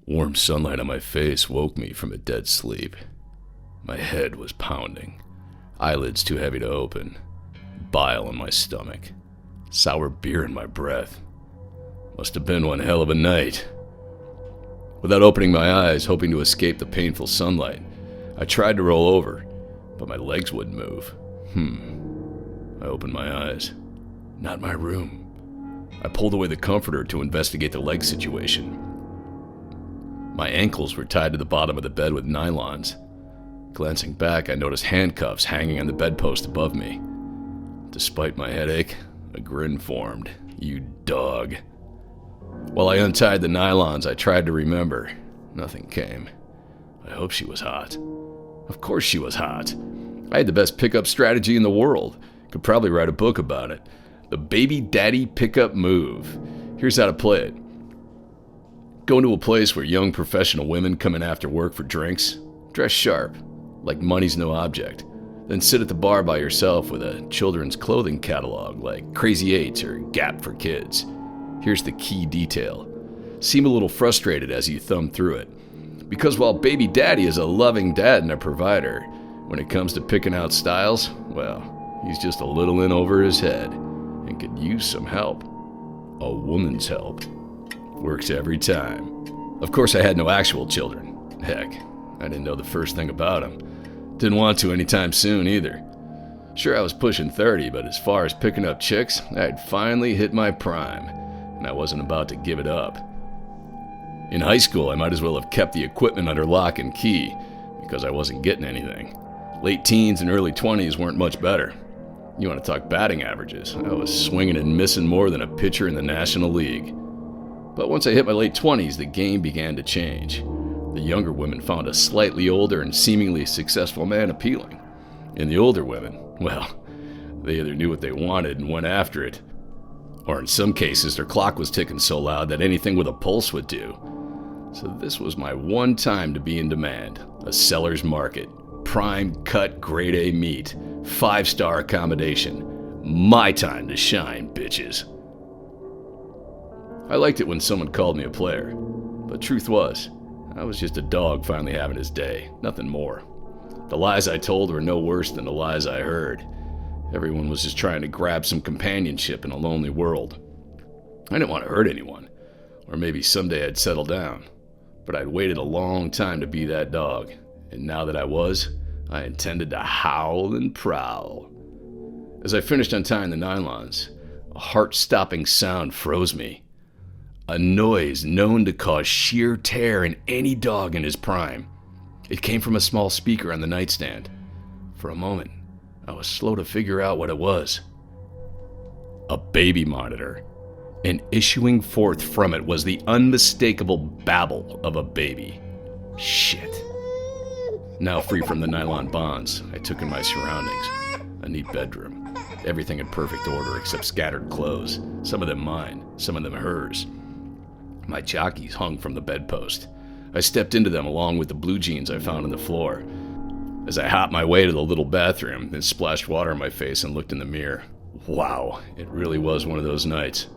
Warm sunlight on my face woke me from a dead sleep. My head was pounding, eyelids too heavy to open, bile in my stomach, sour beer in my breath. Must have been one hell of a night. Without opening my eyes, hoping to escape the painful sunlight, I tried to roll over, but my legs wouldn't move. I opened my eyes. Not my room. I pulled away the comforter to investigate the leg situation. My ankles were tied to the bottom of the bed with nylons. Glancing back, I noticed handcuffs hanging on the bedpost above me. Despite my headache, a grin formed. You dog. While I untied the nylons, I tried to remember. Nothing came. I hope she was hot. Of course she was hot. I had the best pickup strategy in the world. Could probably write a book about it. The baby daddy pickup move. Here's how to play it. Go into a place where young professional women come in after work for drinks. Dress sharp, like money's no object. Then sit at the bar by yourself with a children's clothing catalog like Crazy 8s or Gap for Kids. Here's the key detail. Seem a little frustrated as you thumb through it. Because while baby daddy is a loving dad and a provider, when it comes to picking out styles, well, he's just a little in over his head and could use some help. A woman's help. Works every time. Of course, I had no actual children. Heck, I didn't know the first thing about them. Didn't want to anytime soon either. Sure, I was pushing 30, but as far as picking up chicks, I had finally hit my prime, and I wasn't about to give it up. In high school, I might as well have kept the equipment under lock and key, because I wasn't getting anything. Late teens and early 20s weren't much better. You want to talk batting averages? I was swinging and missing more than a pitcher in the National League. But once I hit my late 20s, the game began to change. The younger women found a slightly older and seemingly successful man appealing. And the older women, well, they either knew what they wanted and went after it, or in some cases their clock was ticking so loud that anything with a pulse would do. So this was my one time to be in demand, a seller's market, prime cut grade A meat, 5-star accommodation. My time to shine, bitches. I liked it when someone called me a player, but truth was, I was just a dog finally having his day, nothing more. The lies I told were no worse than the lies I heard. Everyone was just trying to grab some companionship in a lonely world. I didn't want to hurt anyone, or maybe someday I'd settle down, but I'd waited a long time to be that dog, and now that I was, I intended to howl and prowl. As I finished untying the nylons, a heart-stopping sound froze me. A noise known to cause sheer terror in any dog in his prime. It came from a small speaker on the nightstand. For a moment, I was slow to figure out what it was. A baby monitor. And issuing forth from it was the unmistakable babble of a baby. Shit. Now free from the nylon bonds, I took in my surroundings. A neat bedroom. Everything in perfect order except scattered clothes. Some of them mine, some of them hers. My jockeys hung from the bedpost. I stepped into them along with the blue jeans I found on the floor. As I hopped my way to the little bathroom, then splashed water on my face and looked in the mirror. Wow, it really was one of those nights.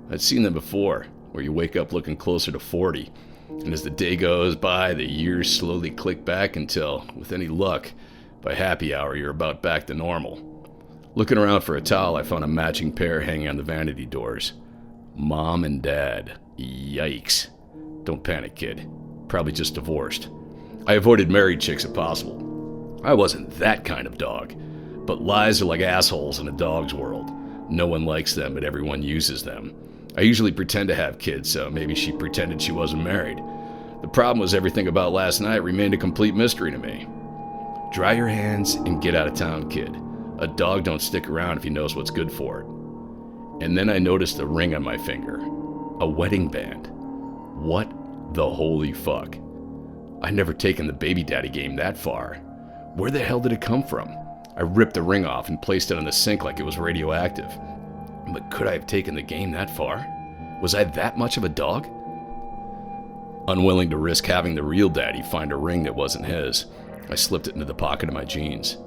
I'd seen them before, where you wake up looking closer to 40, and as the day goes by, the years slowly click back until, with any luck, by happy hour you're about back to normal. Looking around for a towel, I found a matching pair hanging on the vanity doors. Mom and Dad. Yikes. Don't panic, kid. Probably just divorced. I avoided married chicks if possible. I wasn't that kind of dog. But lies are like assholes in a dog's world. No one likes them, but everyone uses them. I usually pretend to have kids, so maybe she pretended she wasn't married. The problem was everything about last night remained a complete mystery to me. Dry your hands and get out of town, kid. A dog don't stick around if he knows what's good for it. And then I noticed a ring on my finger. A wedding band. What the holy fuck? I'd never taken the baby daddy game that far. Where the hell did it come from? I ripped the ring off and placed it on the sink like it was radioactive. But could I have taken the game that far? Was I that much of a dog? Unwilling to risk having the real daddy find a ring that wasn't his, I slipped it into the pocket of my jeans.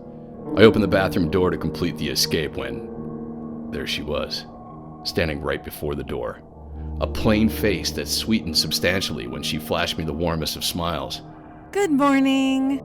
I opened the bathroom door to complete the escape when... there she was, standing right before the door. a plain face that sweetened substantially when she flashed me the warmest of smiles. Good morning.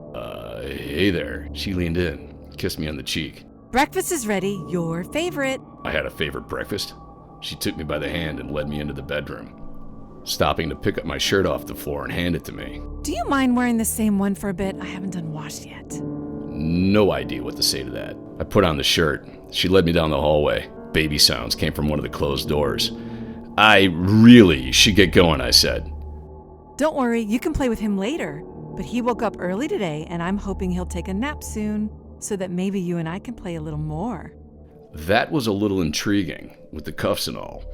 Hey there. She leaned in, kissed me on the cheek. Breakfast is ready, your favorite. I had a favorite breakfast. She took me by the hand and led me into the bedroom, stopping to pick up my shirt off the floor and hand it to me. Do you mind wearing the same one for a bit? I haven't done washed yet. No idea what to say to that. I put on the shirt. She led me down the hallway. Baby sounds came from one of the closed doors. I really should get going, I said. Don't worry, you can play with him later. But he woke up early today, and I'm hoping he'll take a nap soon, so that maybe you and I can play a little more. That was a little intriguing, with the cuffs and all.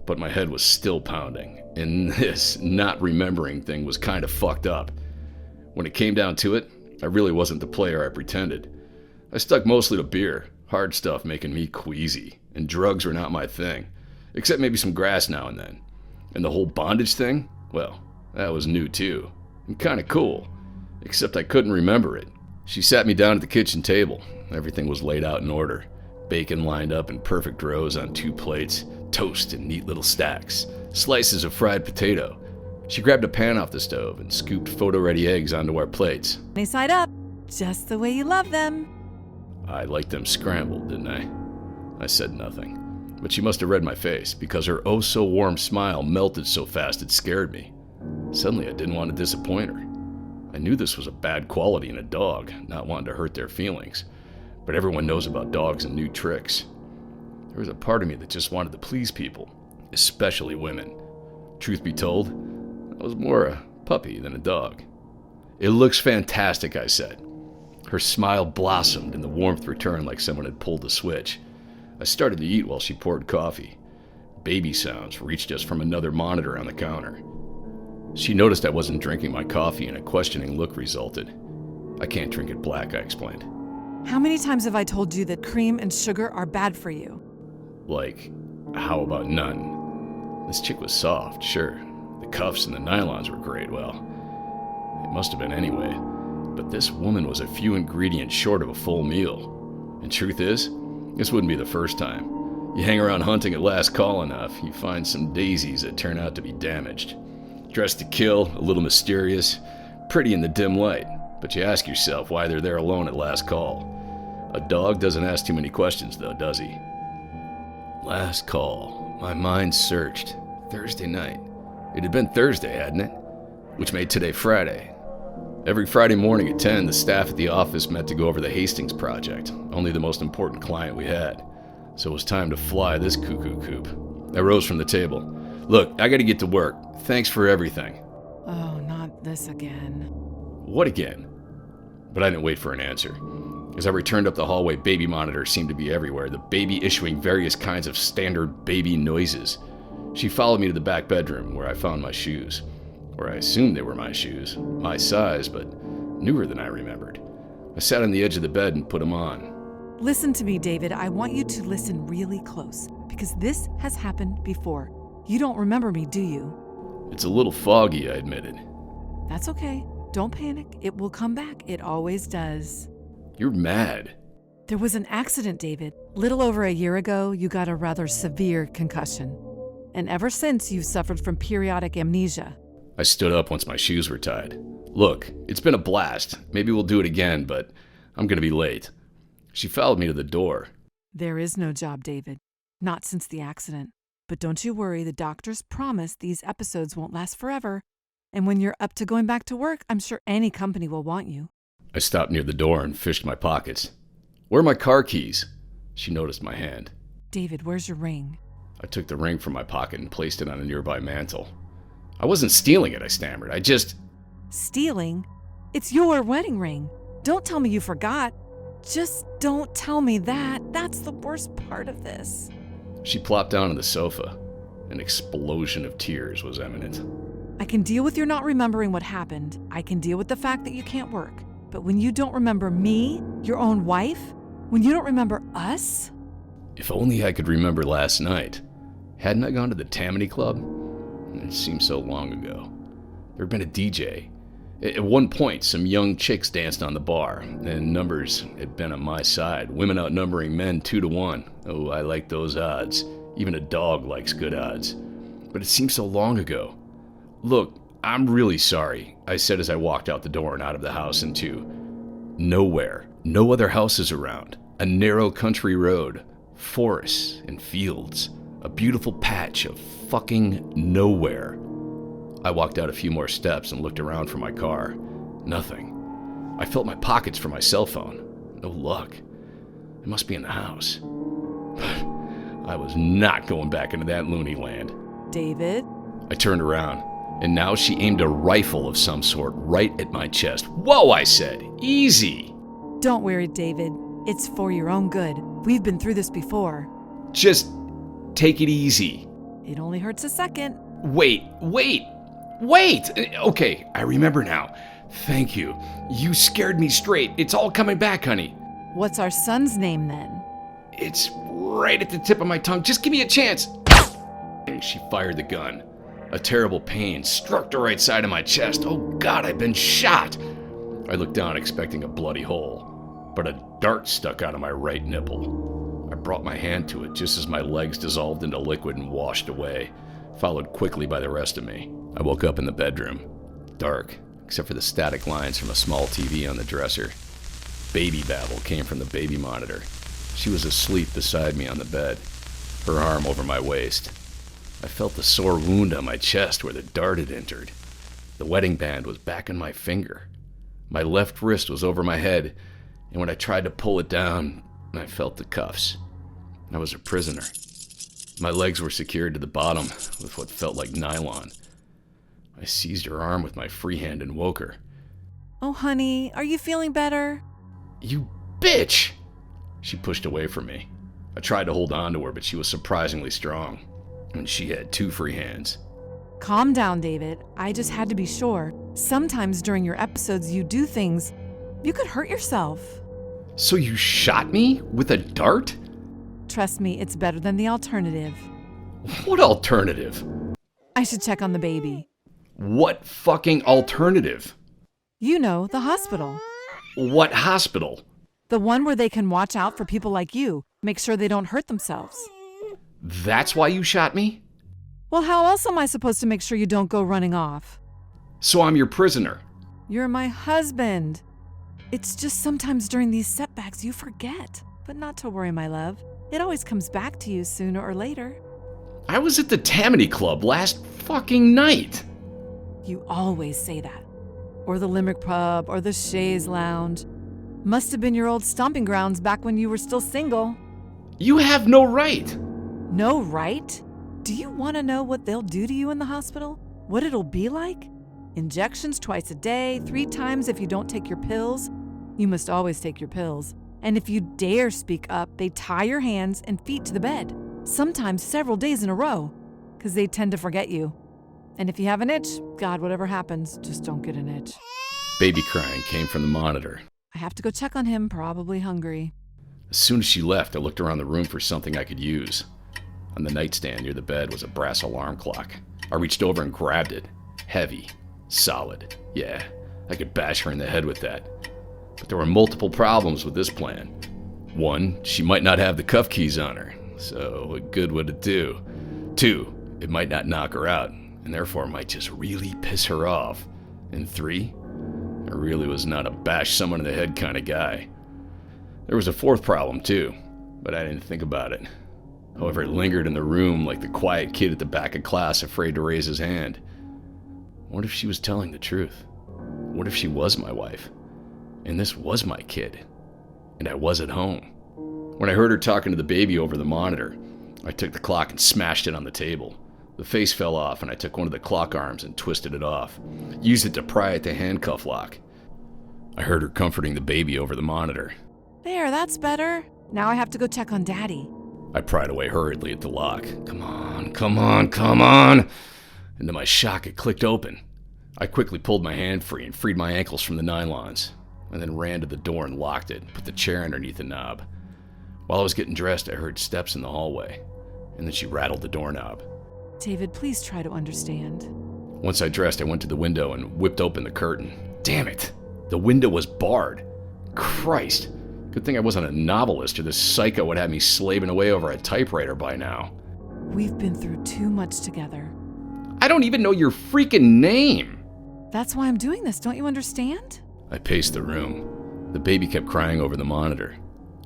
But my head was still pounding, and this not remembering thing was kind of fucked up. When it came down to it, I really wasn't the player I pretended. I stuck mostly to beer, hard stuff making me queasy, and drugs were not my thing, except maybe some grass now and then. And the whole bondage thing? Well, that was new too, and kind of cool, except I couldn't remember it. She sat me down at the kitchen table. Everything was laid out in order. Bacon lined up in perfect rows on 2 plates, toast in neat little stacks, slices of fried potato. She grabbed a pan off the stove and scooped photo-ready eggs onto our plates. Sunny side up, just the way you love them. I liked them scrambled, didn't I? I said nothing, but she must have read my face because her oh-so-warm smile melted so fast it scared me. Suddenly I didn't want to disappoint her. I knew this was a bad quality in a dog, not wanting to hurt their feelings, but everyone knows about dogs and new tricks. There was a part of me that just wanted to please people, especially women. Truth be told, I was more a puppy than a dog. It looks fantastic, I said. Her smile blossomed and the warmth returned like someone had pulled a switch. I started to eat while she poured coffee. Baby sounds reached us from another monitor on the counter. She noticed I wasn't drinking my coffee and a questioning look resulted. I can't drink it black, I explained. How many times have I told you that cream and sugar are bad for you? Like, how about none? This chick was soft, sure. The cuffs and the nylons were great, well, it must have been anyway. But this woman was a few ingredients short of a full meal. And truth is, this wouldn't be the first time. You hang around hunting at last call enough, you find some daisies that turn out to be damaged. Dressed to kill, a little mysterious, pretty in the dim light, but you ask yourself why they're there alone at last call. A dog doesn't ask too many questions though, does he? Last call. My mind searched. Thursday night. It had been Thursday, hadn't it? Which made today Friday. Every Friday morning at 10, the staff at the office met to go over the Hastings project, only the most important client we had. So it was time to fly this cuckoo coop. I rose from the table. Look, I gotta get to work. Thanks for everything. Oh, not this again. What again? But I didn't wait for an answer. As I returned up the hallway, baby monitors seemed to be everywhere, the baby issuing various kinds of standard baby noises. She followed me to the back bedroom, where I found my shoes. Or I assumed they were my shoes, my size, but newer than I remembered. I sat on the edge of the bed and put them on. Listen to me, David. I want you to listen really close, because this has happened before. You don't remember me, do you? It's a little foggy, I admitted. That's okay. Don't panic. It will come back. It always does. You're mad. There was an accident, David. Little over a year ago, you got a rather severe concussion. And ever since, you've suffered from periodic amnesia. I stood up once my shoes were tied. Look, it's been a blast. Maybe we'll do it again, but I'm gonna be late. She followed me to the door. There is no job, David. Not since the accident. But don't you worry, the doctors promise these episodes won't last forever. And when you're up to going back to work, I'm sure any company will want you. I stopped near the door and fished my pockets. Where are my car keys? She noticed my hand. David, where's your ring? I took the ring from my pocket and placed it on a nearby mantel. I wasn't stealing it, I stammered. I just... Stealing? It's your wedding ring. Don't tell me you forgot. Just don't tell me that. That's the worst part of this. She plopped down on the sofa. An explosion of tears was imminent. I can deal with your not remembering what happened. I can deal with the fact that you can't work. But when you don't remember me, your own wife, when you don't remember us... If only I could remember last night. Hadn't I gone to the Tammany Club? It seemed so long ago. There had been a DJ. At one point, some young chicks danced on the bar, and numbers had been on my side, women outnumbering men 2-1. Oh, I like those odds. Even a dog likes good odds. but it seems so long ago. Look, I'm really sorry, I said as I walked out the door and out of the house into nowhere. No other houses around. A narrow country road. Forests and fields. A beautiful patch of fucking nowhere. I walked out a few more steps and looked around for my car. Nothing. I felt my pockets for my cell phone. No luck. It must be in the house. But I was not going back into that loony land. David? I turned around, and now she aimed a rifle of some sort right at my chest. Whoa, I said. Easy. Don't worry, David. It's for your own good. We've been through this before. Just take it easy. It only hurts a second. Wait. Okay, I remember now. Thank you. You scared me straight. It's all coming back, honey. What's our son's name then? It's right at the tip of my tongue. Just give me a chance. She fired the gun. A terrible pain struck the right side of my chest. Oh God, I've been shot. I looked down expecting a bloody hole, but a dart stuck out of my right nipple. I brought my hand to it just as my legs dissolved into liquid and washed away, followed quickly by the rest of me. I woke up in the bedroom. Dark, except for the static lines from a small TV on the dresser. Baby babble came from the baby monitor. She was asleep beside me on the bed, her arm over my waist. I felt the sore wound on my chest where the dart had entered. The wedding band was back on my finger. My left wrist was over my head, and when I tried to pull it down, I felt the cuffs. I was a prisoner. My legs were secured to the bottom with what felt like nylon. I seized her arm with my free hand and woke her. Oh, honey, are you feeling better? You bitch! She pushed away from me. I tried to hold on to her, but she was surprisingly strong, and she had 2 free hands. Calm down, David. I just had to be sure. Sometimes during your episodes, you do things. You could hurt yourself. So you shot me with a dart? Trust me, it's better than the alternative. What alternative? I should check on the baby. What fucking alternative? You know, the hospital. What hospital? The one where they can watch out for people like you, make sure they don't hurt themselves. That's why you shot me? Well, how else am I supposed to make sure you don't go running off? So I'm your prisoner. You're my husband. It's just sometimes during these setbacks you forget. But not to worry, my love. It always comes back to you sooner or later. I was at the Tammany Club last fucking night. You always say that. Or the Limerick Pub, or the Shays Lounge. Must have been your old stomping grounds back when you were still single. You have no right. No right? Do you want to know what they'll do to you in the hospital? What it'll be like? Injections twice a day, 3 times if you don't take your pills. You must always take your pills. And if you dare speak up, they tie your hands and feet to the bed, sometimes several days in a row, because they tend to forget you. And if you have an itch, God, whatever happens, just don't get an itch. Baby crying came from the monitor. I have to go check on him, probably hungry. As soon as she left, I looked around the room for something I could use. On the nightstand near the bed was a brass alarm clock. I reached over and grabbed it. Heavy. Solid. Yeah, I could bash her in the head with that. But there were multiple problems with this plan. 1, she might not have the cuff keys on her, so what good would it do? 2, it might not knock her out, and therefore might just really piss her off. And 3, I really was not a bash someone in the head kind of guy. There was a 4th problem too, but I didn't think about it. However, it lingered in the room like the quiet kid at the back of class afraid to raise his hand. What if she was telling the truth? What if she was my wife? And this was my kid. And I was at home. When I heard her talking to the baby over the monitor, I took the clock and smashed it on the table. The face fell off and I took one of the clock arms and twisted it off. Used it to pry at the handcuff lock. I heard her comforting the baby over the monitor. There, that's better. Now I have to go check on Daddy. I pried away hurriedly at the lock. Come on. And to my shock, it clicked open. I quickly pulled my hand free and freed my ankles from the nylons, and then ran to the door and locked it, put the chair underneath the knob. While I was getting dressed, I heard steps in the hallway, and then she rattled the doorknob. David, please try to understand. Once I dressed, I went to the window and whipped open the curtain. Damn it! The window was barred. Christ! Good thing I wasn't a novelist or this psycho would have me slaving away over a typewriter by now. We've been through too much together. I don't even know your freaking name. That's why I'm doing this, don't you understand? I paced the room. The baby kept crying over the monitor.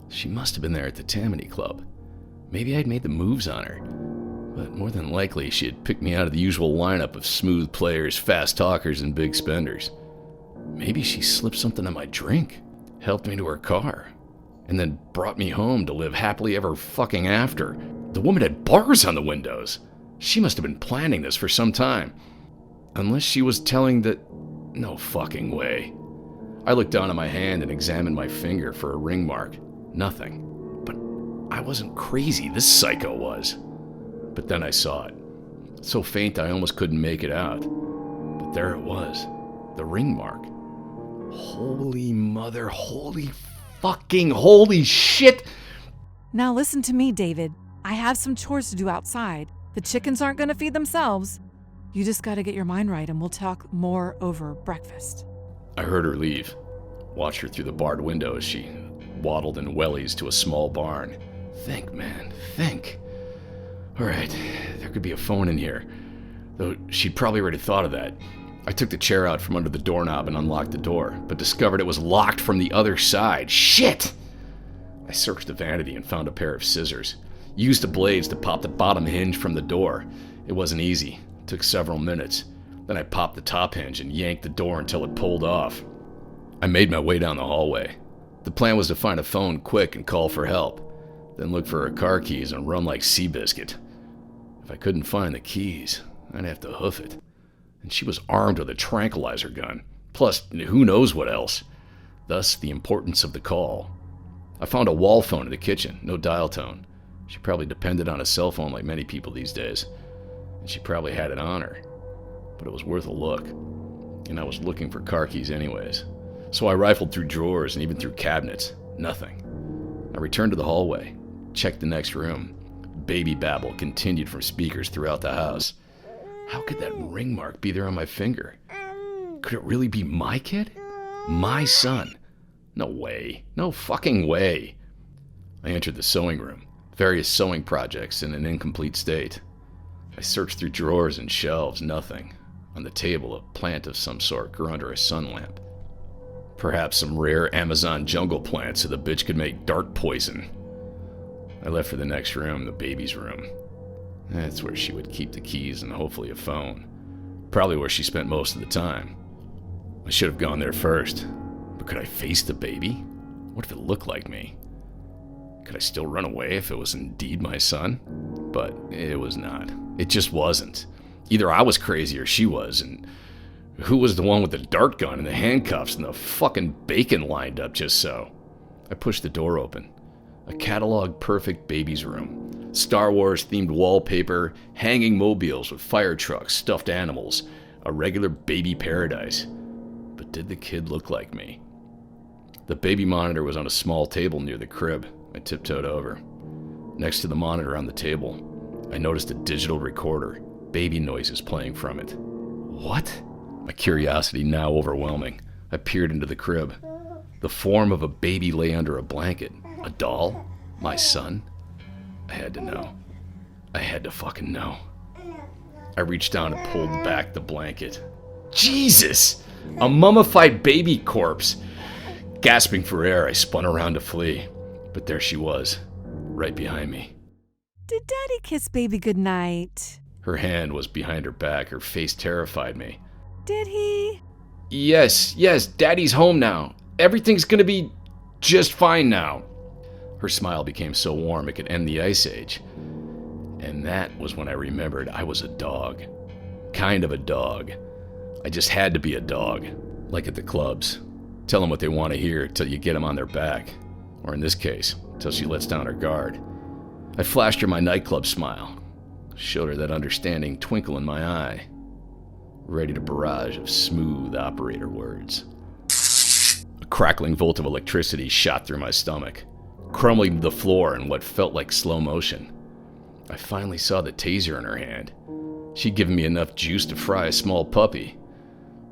She must have been there at the Tammany Club. Maybe I'd made the moves on her. But more than likely, she had picked me out of the usual lineup of smooth players, fast talkers, and big spenders. Maybe she slipped something in my drink, helped me to her car, and then brought me home to live happily ever fucking after. The woman had bars on the windows. She must have been planning this for some time. Unless she was telling that... No fucking way. I looked down at my hand and examined my finger for a ring mark. Nothing. But I wasn't crazy, this psycho was. But then I saw it. So faint I almost couldn't make it out. But there it was. The ring mark. Holy mother, holy shit! Now listen to me, David. I have some chores to do outside. The chickens aren't going to feed themselves. You just got to get your mind right and we'll talk more over breakfast. I heard her leave. Watched her through the barred window as she waddled in wellies to a small barn. Think, man, think. All right, there could be a phone in here. Though she'd probably already thought of that. I took the chair out from under the doorknob and unlocked the door, but discovered it was locked from the other side. Shit! I searched the vanity and found a pair of scissors. Used the blades to pop the bottom hinge from the door. It wasn't easy. It took several minutes. Then I popped the top hinge and yanked the door until it pulled off. I made my way down the hallway. The plan was to find a phone quick and call for help, then look for her car keys and run like Seabiscuit. If I couldn't find the keys, I'd have to hoof it. And she was armed with a tranquilizer gun, plus who knows what else. Thus, the importance of the call. I found a wall phone in the kitchen, no dial tone. She probably depended on a cell phone like many people these days. And she probably had it on her. But it was worth a look. And I was looking for car keys anyways. So I rifled through drawers and even through cabinets. Nothing. I returned to the hallway, checked the next room. Baby babble continued from speakers throughout the house. How could that ring mark be there on my finger? Could it really be my kid? My son? No way. No fucking way. I entered the sewing room. Various sewing projects in an incomplete state. I searched through drawers and shelves. Nothing. On the table, a plant of some sort grew under a sun lamp. Perhaps some rare Amazon jungle plant so the bitch could make dart poison. I left for the next room, the baby's room. That's where she would keep the keys and hopefully a phone. Probably where she spent most of the time. I should have gone there first. But could I face the baby? What if it looked like me? Could I still run away if it was indeed my son? But it was not. It just wasn't. Either I was crazy or she was, and who was the one with the dart gun and the handcuffs and the fucking bacon lined up just so? I pushed the door open. A catalog-perfect baby's room. Star Wars-themed wallpaper, hanging mobiles with fire trucks, stuffed animals. A regular baby paradise. But did the kid look like me? The baby monitor was on a small table near the crib. I tiptoed over. Next to the monitor on the table, I noticed a digital recorder. Baby noises playing from it. What? My curiosity now overwhelming. I peered into the crib. The form of a baby lay under a blanket. A doll? My son? I had to know. I had to fucking know. I reached down and pulled back the blanket. Jesus! A mummified baby corpse! Gasping for air, I spun around to flee. But there she was, right behind me. Did Daddy kiss baby goodnight? Her hand was behind her back. Her face terrified me. Did he? Yes, Daddy's home now. Everything's gonna be just fine now. Her smile became so warm it could end the ice age. And that was when I remembered I was a dog. Kind of a dog. I just had to be a dog. Like at the clubs. Tell them what they want to hear till you get them on their back. Or in this case, till she lets down her guard. I flashed her my nightclub smile. Showed her that understanding twinkle in my eye. Ready to barrage of smooth operator words. A crackling volt of electricity shot through my stomach, crumbling to the floor in what felt like slow motion. I finally saw the taser in her hand. She'd given me enough juice to fry a small puppy.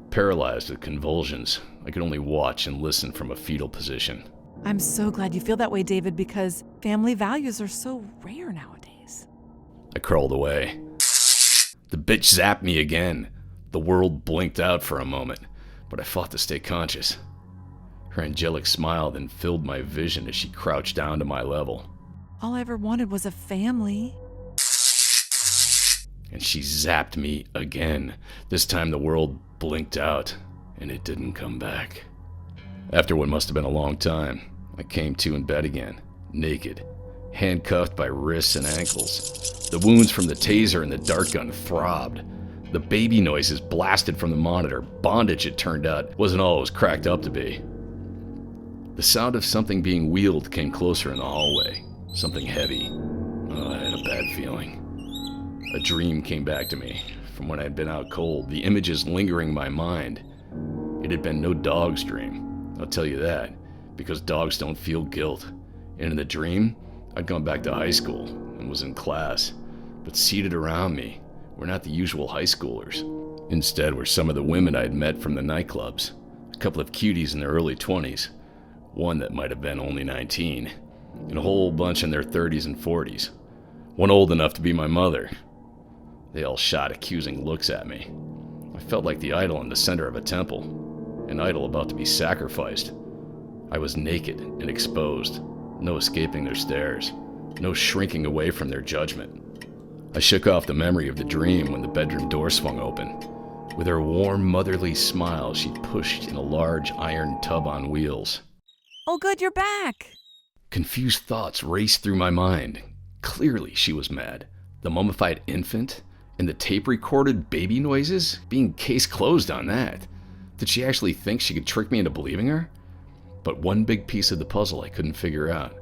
Paralyzed with convulsions, I could only watch and listen from a fetal position. I'm so glad you feel that way, David, because family values are so rare nowadays. I crawled away. The bitch zapped me again. The world blinked out for a moment, but I fought to stay conscious. Her angelic smile then filled my vision as she crouched down to my level. All I ever wanted was a family. And she zapped me again. This time the world blinked out, and it didn't come back. After what must have been a long time, I came to in bed again, naked, handcuffed by wrists and ankles. The wounds from the taser and the dart gun throbbed. The baby noises blasted from the monitor. Bondage, it turned out, wasn't all it was cracked up to be. The sound of something being wheeled came closer in the hallway. Something heavy. Oh, I had a bad feeling. A dream came back to me from when I had been out cold, the images lingering in my mind. It had been no dog's dream, I'll tell you that, because dogs don't feel guilt. And in the dream, I'd gone back to high school and was in class, but seated around me were not the usual high schoolers. Instead were some of the women I had met from the nightclubs, a couple of cuties in their early 20s, one that might have been only 19, and a whole bunch in their 30s and 40s, one old enough to be my mother. They all shot accusing looks at me. I felt like the idol in the center of a temple, an idol about to be sacrificed. I was naked and exposed, no escaping their stares, no shrinking away from their judgment. I shook off the memory of the dream when the bedroom door swung open. With her warm, motherly smile, she pushed in a large iron tub on wheels. Oh, good, you're back. Confused thoughts raced through my mind. Clearly she was mad. The mummified infant and the tape-recorded baby noises? Being case closed on that. Did she actually think she could trick me into believing her? But one big piece of the puzzle I couldn't figure out.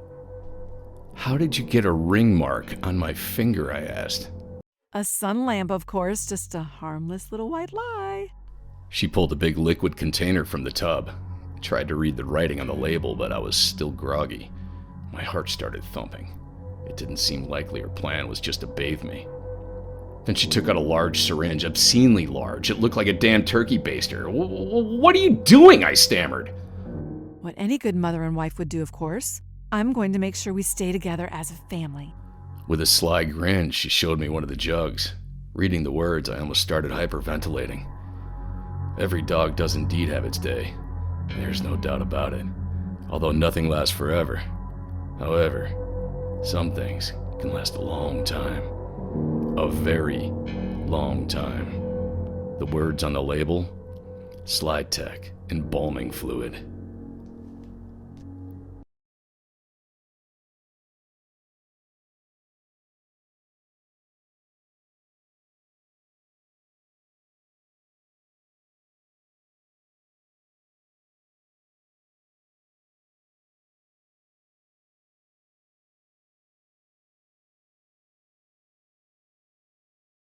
How did you get a ring mark on my finger, I asked. A sun lamp, of course, just a harmless little white lie. She pulled a big liquid container from the tub. I tried to read the writing on the label, but I was still groggy. My heart started thumping. It didn't seem likely her plan was just to bathe me. Then she took out a large syringe, obscenely large. It looked like a damn turkey baster. What are you doing? I stammered. What any good mother and wife would do, of course. I'm going to make sure we stay together as a family. With a sly grin, she showed me one of the jugs. Reading the words, I almost started hyperventilating. Every dog does indeed have its day. There's no doubt about it. Although nothing lasts forever. However, some things can last a long time. A very long time. The words on the label? Slide Tech Embalming Fluid.